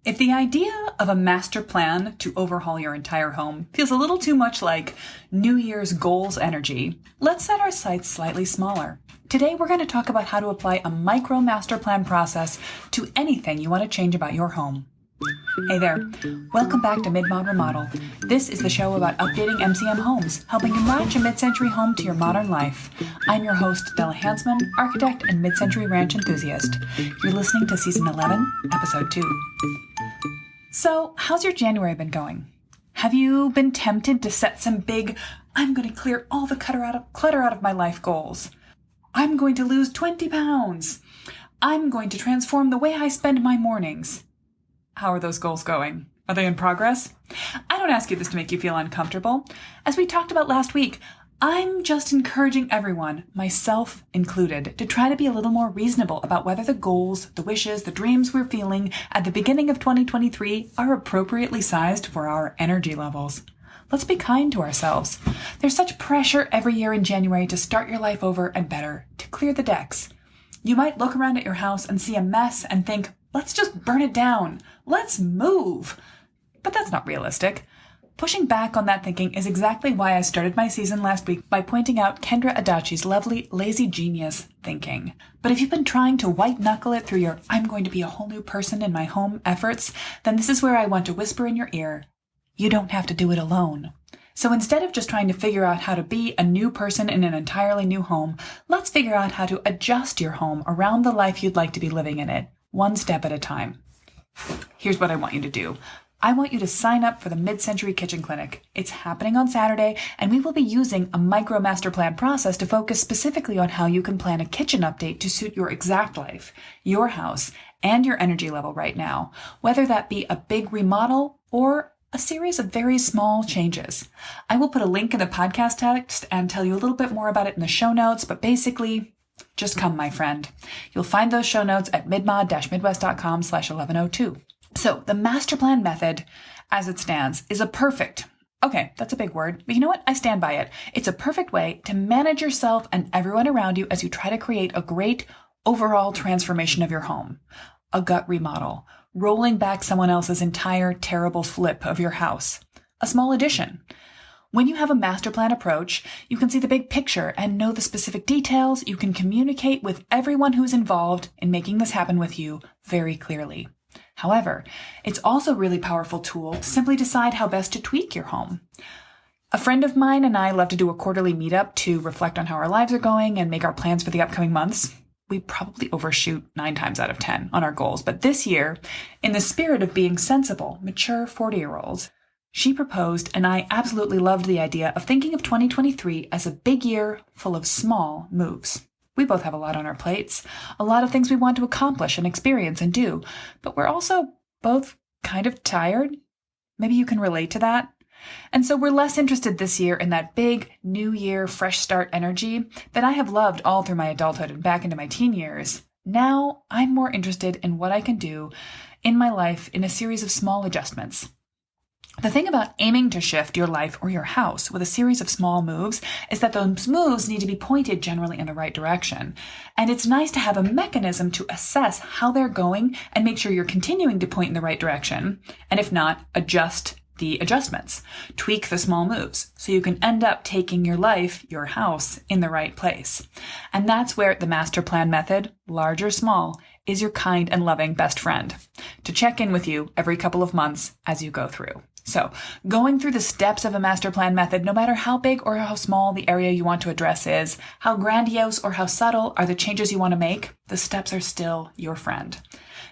If the idea of a master plan to overhaul your entire home feels a little too much like New Year's goals energy, let's set our sights slightly smaller. Today we're going to talk about how to apply a micro-master plan process to anything you want to change about your home. Hey there, welcome back to Mid-Mod Remodel. This is the show about updating MCM homes, helping you match a mid-century home to your modern life. I'm your host, Della Hansman, architect and mid-century ranch enthusiast. You're listening to Season 11, Episode 2. So, how's your January been going? Have you been tempted to set some big, I'm going to clear all the clutter out of my life goals? I'm going to lose 20 pounds. I'm going to transform the way I spend my mornings. How are those goals going? Are they in progress? I don't ask you this to make you feel uncomfortable. As we talked about last week, I'm just encouraging everyone, myself included, to try to be a little more reasonable about whether the goals, the wishes, the dreams we're feeling at the beginning of 2023 are appropriately sized for our energy levels. Let's be kind to ourselves. There's such pressure every year in January to start your life over and better, to clear the decks. You might look around at your house and see a mess and think, let's just burn it down. Let's move. But that's not realistic. Pushing back on that thinking is exactly why I started my season last week by pointing out Kendra Adachi's lovely lazy genius thinking. But if you've been trying to white-knuckle it through your I'm going to be a whole new person in my home efforts, then this is where I want to whisper in your ear, you don't have to do it alone. So instead of just trying to figure out how to be a new person in an entirely new home, let's figure out how to adjust your home around the life you'd like to be living in it, one step at a time. Here's what I want you to do. I want you to sign up for the Mid-Century Kitchen Clinic. It's happening on Saturday, and we will be using a micro-master plan process to focus specifically on how you can plan a kitchen update to suit your exact life, your house, and your energy level right now, whether that be a big remodel or a series of very small changes. I will put a link in the podcast text and tell you a little bit more about it in the show notes, but basically, just come, my friend. You'll find those show notes at midmod-midwest.com/1102. So the master plan method, as it stands, is a perfect, okay, that's a big word, but you know what? I stand by it. It's a perfect way to manage yourself and everyone around you as you try to create a great overall transformation of your home. A gut remodel, rolling back someone else's entire terrible flip of your house. A small addition. When you have a master plan approach, you can see the big picture and know the specific details. You can communicate with everyone who's involved in making this happen with you very clearly. However, it's also a really powerful tool to simply decide how best to tweak your home. A friend of mine and I love to do a quarterly meetup to reflect on how our lives are going and make our plans for the upcoming months. We probably overshoot 9 times out of 10 on our goals, but this year, in the spirit of being sensible, mature 40-year-olds, she proposed, and I absolutely loved the idea of thinking of 2023 as a big year full of small moves. We both have a lot on our plates, a lot of things we want to accomplish and experience and do, but we're also both kind of tired. Maybe you can relate to that. And so we're less interested this year in that big new year, fresh start energy that I have loved all through my adulthood and back into my teen years. Now I'm more interested in what I can do in my life in a series of small adjustments. The thing about aiming to shift your life or your house with a series of small moves is that those moves need to be pointed generally in the right direction. And it's nice to have a mechanism to assess how they're going and make sure you're continuing to point in the right direction. And if not, adjust the adjustments. Tweak the small moves so you can end up taking your life, your house, in the right place. And that's where the master plan method, large or small, is your kind and loving best friend to check in with you every couple of months as you go through. So, going through the steps of a master plan method, no matter how big or how small the area you want to address is, how grandiose or how subtle are the changes you want to make, the steps are still your friend.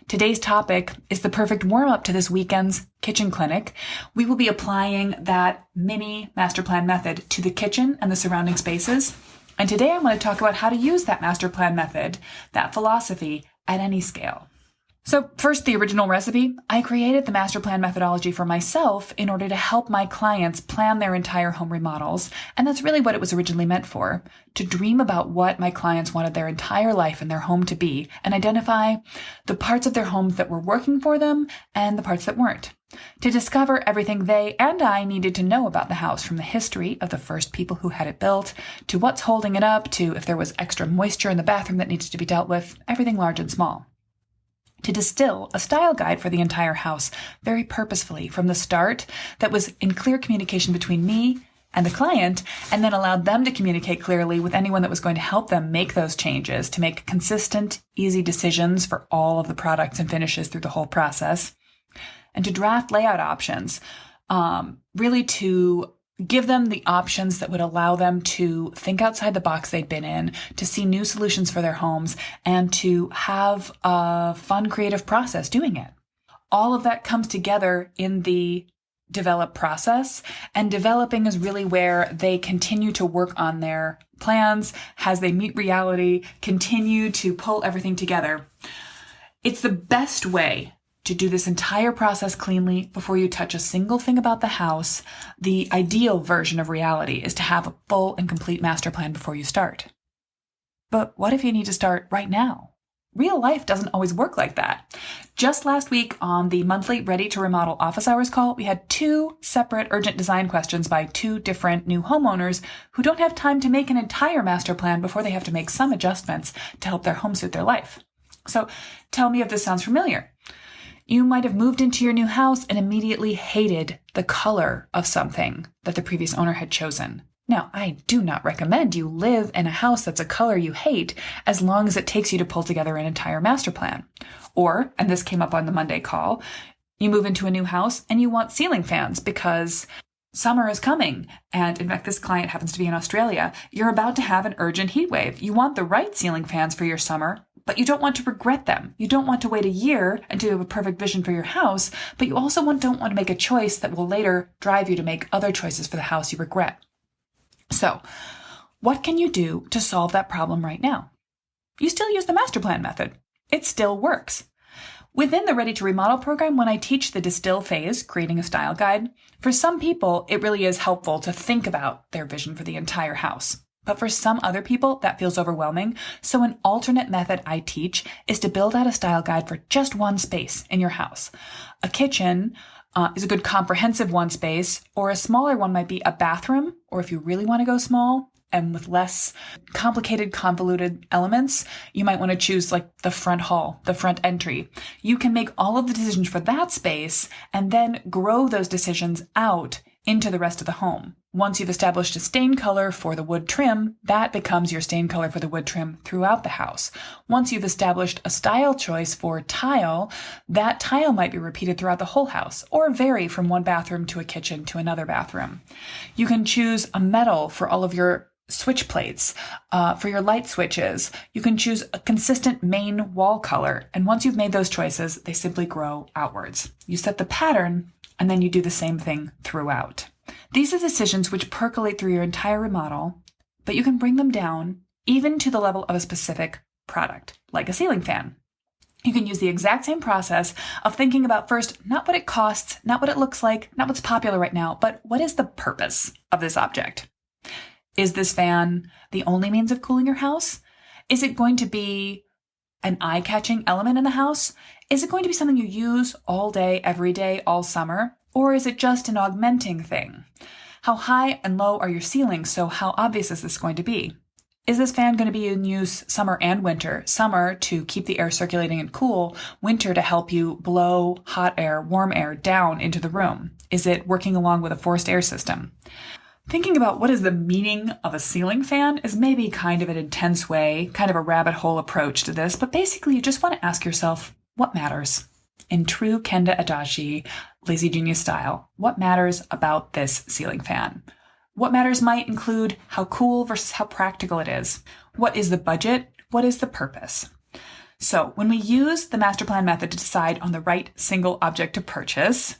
Today's topic is the perfect warm-up to this weekend's kitchen clinic. We will be applying that mini master plan method to the kitchen and the surrounding spaces. And today I want to talk about how to use that master plan method, that philosophy, at any scale. So first, the original recipe. I created the master plan methodology for myself in order to help my clients plan their entire home remodels. And that's really what it was originally meant for, to dream about what my clients wanted their entire life and their home to be and identify the parts of their homes that were working for them and the parts that weren't. To discover everything they and I needed to know about the house, from the history of the first people who had it built, to what's holding it up, to if there was extra moisture in the bathroom that needed to be dealt with, everything large and small. to distill a style guide for the entire house very purposefully from the start that was in clear communication between me and the client, and then allowed them to communicate clearly with anyone that was going to help them make those changes, to make consistent, easy decisions for all of the products and finishes through the whole process, and to draft layout options, really to give them the options that would allow them to think outside the box they'd been in, to see new solutions for their homes, and to have a fun, creative process doing it. All of that comes together in the develop process, and developing is really where they continue to work on their plans as they meet reality, continue to pull everything together. It's the best way to do this entire process cleanly before you touch a single thing about the house. The ideal version of reality is to have a full and complete master plan before you start. But what if you need to start right now? Real life doesn't always work like that. Just last week on the monthly Ready to Remodel office hours call, we had 2 separate urgent design questions by 2 different new homeowners who don't have time to make an entire master plan before they have to make some adjustments to help their home suit their life. So tell me if this sounds familiar. You might have moved into your new house and immediately hated the color of something that the previous owner had chosen. Now, I do not recommend you live in a house that's a color you hate as long as it takes you to pull together an entire master plan. Or, and this came up on the Monday call, you move into a new house and you want ceiling fans because summer is coming. And in fact, this client happens to be in Australia. You're about to have an urgent heat wave. You want the right ceiling fans for your summer, but you don't want to regret them. You don't want to wait a year until you have a perfect vision for your house, but you also don't want to make a choice that will later drive you to make other choices for the house you regret. So, what can you do to solve that problem right now? You still use the master plan method. It still works. Within the Ready to Remodel program, when I teach the distill phase, creating a style guide, for some people, it really is helpful to think about their vision for the entire house. But for some other people, that feels overwhelming. So an alternate method I teach is to build out a style guide for just one space in your house. A kitchen is a good comprehensive one space, or a smaller one might be a bathroom, or if you really want to go small and with less complicated, convoluted elements, you might want to choose like the front hall, the front entry. You can make all of the decisions for that space and then grow those decisions out into the rest of the home. Once you've established a stain color for the wood trim, that becomes your stain color for the wood trim throughout the house. Once you've established a style choice for tile, that tile might be repeated throughout the whole house or vary from one bathroom to a kitchen to another bathroom. You can choose a metal for all of your switch plates, for your light switches. You can choose a consistent main wall color. And once you've made those choices, they simply grow outwards. You set the pattern and then you do the same thing throughout. These are decisions which percolate through your entire remodel, but you can bring them down even to the level of a specific product, like a ceiling fan. You can use the exact same process of thinking about first, not what it costs, not what it looks like, not what's popular right now, but what is the purpose of this object? Is this fan the only means of cooling your house? Is it going to be an eye-catching element in the house? Is it going to be something you use all day, every day, all summer? Or is it just an augmenting thing? How high and low are your ceilings? So how obvious is this going to be? Is this fan going to be in use summer and winter? Summer to keep the air circulating and cool, winter to help you blow hot air, warm air down into the room. Is it working along with a forced air system? Thinking about what is the meaning of a ceiling fan is maybe kind of an intense way, kind of a rabbit hole approach to this, but basically you just want to ask yourself, what matters? In true Kenda Adachi, Lazy Genius style, what matters about this ceiling fan? What matters might include how cool versus how practical it is. What is the budget? What is the purpose? So when we use the master plan method to decide on the right single object to purchase,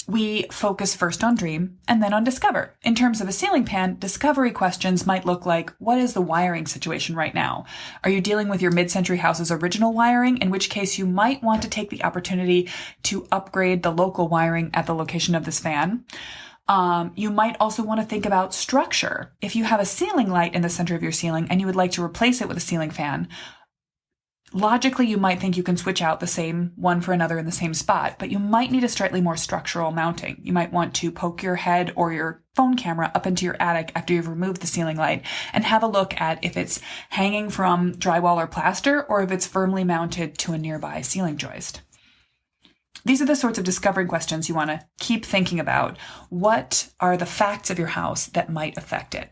we focus first on dream and then on discover. In terms of a ceiling fan, discovery questions might look like, what is the wiring situation right now? Are you dealing with your mid-century house's original wiring, in which case you might want to take the opportunity to upgrade the local wiring at the location of this fan? You might also want to think about structure. If you have a ceiling light in the center of your ceiling and you would like to replace it with a ceiling fan, Logically, you might think you can switch out the same one for another in the same spot, but you might need a slightly more structural mounting. You might want to poke your head or your phone camera up into your attic after you've removed the ceiling light and have a look at if it's hanging from drywall or plaster or if it's firmly mounted to a nearby ceiling joist. These are the sorts of discovery questions you want to keep thinking about. What are the facts of your house that might affect it?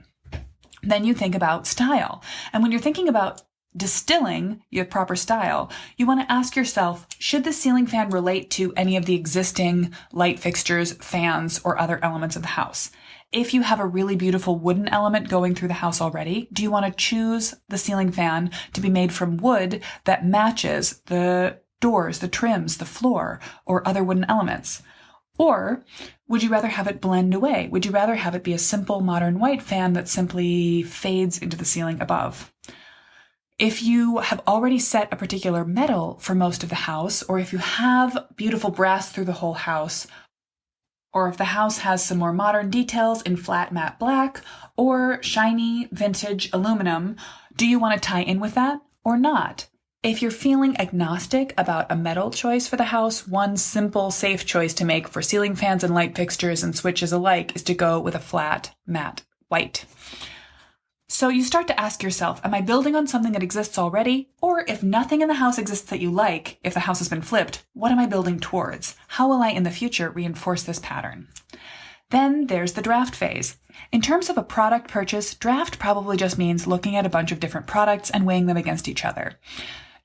Then you think about style. And when you're thinking about distilling your proper style, you want to ask yourself, should the ceiling fan relate to any of the existing light fixtures, fans, or other elements of the house? If you have a really beautiful wooden element going through the house already, do you want to choose the ceiling fan to be made from wood that matches the doors, the trims, the floor, or other wooden elements? Or would you rather have it blend away? Would you rather have it be a simple modern white fan that simply fades into the ceiling above? If you have already set a particular metal for most of the house, or if you have beautiful brass through the whole house, or if the house has some more modern details in flat matte black or shiny vintage aluminum, do you want to tie in with that or not? If you're feeling agnostic about a metal choice for the house, one simple, safe choice to make for ceiling fans and light fixtures and switches alike is to go with a flat matte white. So you start to ask yourself, am I building on something that exists already? Or if nothing in the house exists that you like, if the house has been flipped, what am I building towards? How will I in the future reinforce this pattern? Then there's the draft phase. In terms of a product purchase, draft probably just means looking at a bunch of different products and weighing them against each other.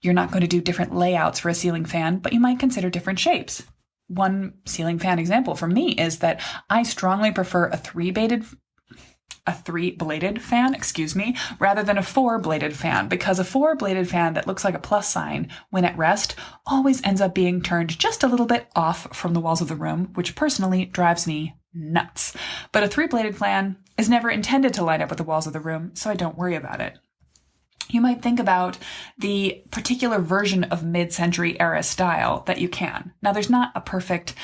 You're not going to do different layouts for a ceiling fan, but you might consider different shapes. One ceiling fan example for me is that I strongly prefer a three-bladed fan, rather than a four-bladed fan, because a four-bladed fan that looks like a plus sign when at rest always ends up being turned just a little bit off from the walls of the room, which personally drives me nuts. But a three-bladed fan is never intended to line up with the walls of the room, so I don't worry about it. You might think about the particular version of mid-century era style that you can. Now, there's not a perfect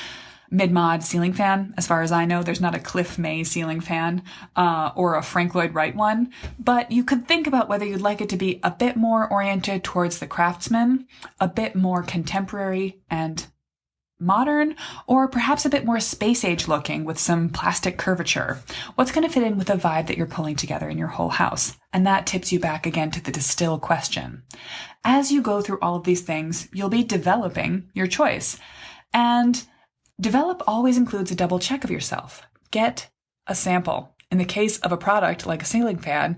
mid-mod ceiling fan. As far as I know, there's not a Cliff May ceiling fan or a Frank Lloyd Wright one, but you could think about whether you'd like it to be a bit more oriented towards the craftsman, a bit more contemporary and modern, or perhaps a bit more space age looking with some plastic curvature. What's going to fit in with the vibe that you're pulling together in your whole house? And that tips you back again to the distill question. As you go through all of these things, you'll be developing your choice. And develop always includes a double check of yourself. Get a sample. In the case of a product like a ceiling fan,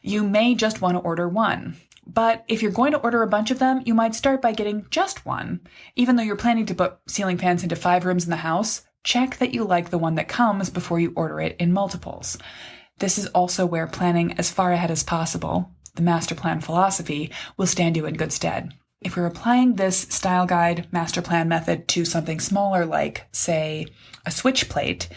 you may just want to order one. But if you're going to order a bunch of them, you might start by getting just one. Even though you're planning to put ceiling fans into 5 rooms in the house, check that you like the one that comes before you order it in multiples. This is also where planning as far ahead as possible, the master plan philosophy, will stand you in good stead. If we're applying this style guide master plan method to something smaller like, say, a switch plate,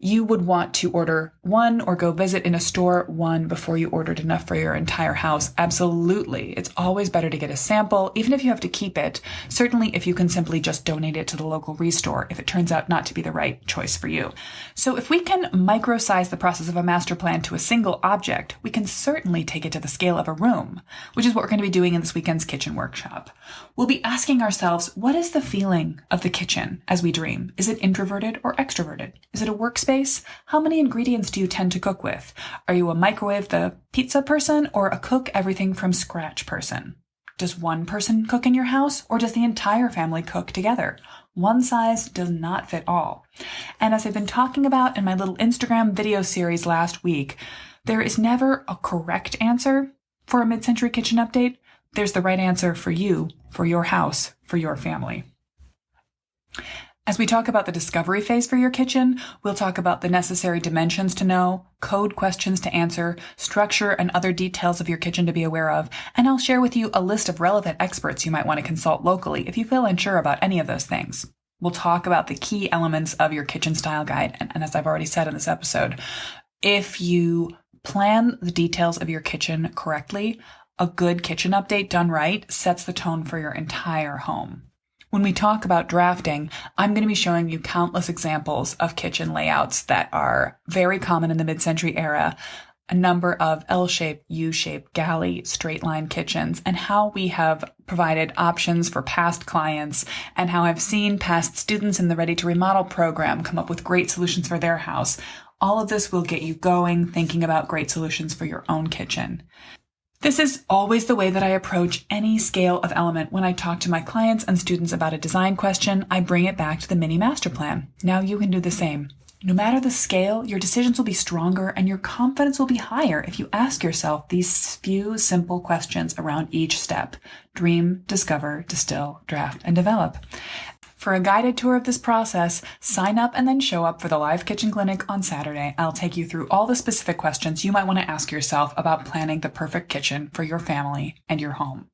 you would want to order one or go visit in a store one before you ordered enough for your entire house. Absolutely. It's always better to get a sample, even if you have to keep it. Certainly if you can simply just donate it to the local restore if it turns out not to be the right choice for you. So if we can micro-size the process of a master plan to a single object, we can certainly take it to the scale of a room, which is what we're going to be doing in this weekend's kitchen workshop. We'll be asking ourselves, what is the feeling of the kitchen as we dream? Is it introverted or extroverted? Is it a workspace? How many ingredients do you tend to cook with? Are you a microwave the pizza person or a cook everything from scratch person? Does one person cook in your house or does the entire family cook together? One size does not fit all. And as I've been talking about in my little Instagram video series last week, there is never a correct answer for a mid-century kitchen update. There's the right answer for you, for your house, for your family. As we talk about the discovery phase for your kitchen, we'll talk about the necessary dimensions to know, code questions to answer, structure and other details of your kitchen to be aware of, and I'll share with you a list of relevant experts you might want to consult locally if you feel unsure about any of those things. We'll talk about the key elements of your kitchen style guide, and as I've already said in this episode, if you plan the details of your kitchen correctly, a good kitchen update done right sets the tone for your entire home. When we talk about drafting, I'm going to be showing you countless examples of kitchen layouts that are very common in the mid-century era a number of L-shaped, U-shaped, galley, straight line kitchens, and how we have provided options for past clients, and how I've seen past students in the Ready to Remodel program come up with great solutions for their house. All of this will get you going, thinking about great solutions for your own kitchen. This is always the way that I approach any scale of element when I talk to my clients and students about a design question. I bring it back to the mini master plan. Now you can do the same. No matter the scale, your decisions will be stronger and your confidence will be higher if you ask yourself these few simple questions around each step. Dream, discover, distill, draft, and develop. For a guided tour of this process, sign up and then show up for the live kitchen clinic on Saturday. I'll take you through all the specific questions you might want to ask yourself about planning the perfect kitchen for your family and your home.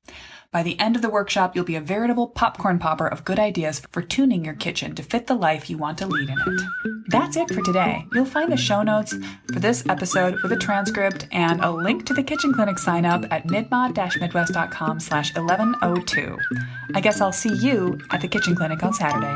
By the end of the workshop, you'll be a veritable popcorn popper of good ideas for tuning your kitchen to fit the life you want to lead in it. That's it for today. You'll find the show notes for this episode with a transcript and a link to the kitchen clinic sign up at midmod-midwest.com/1102. I guess I'll see you at the kitchen clinic on Saturday.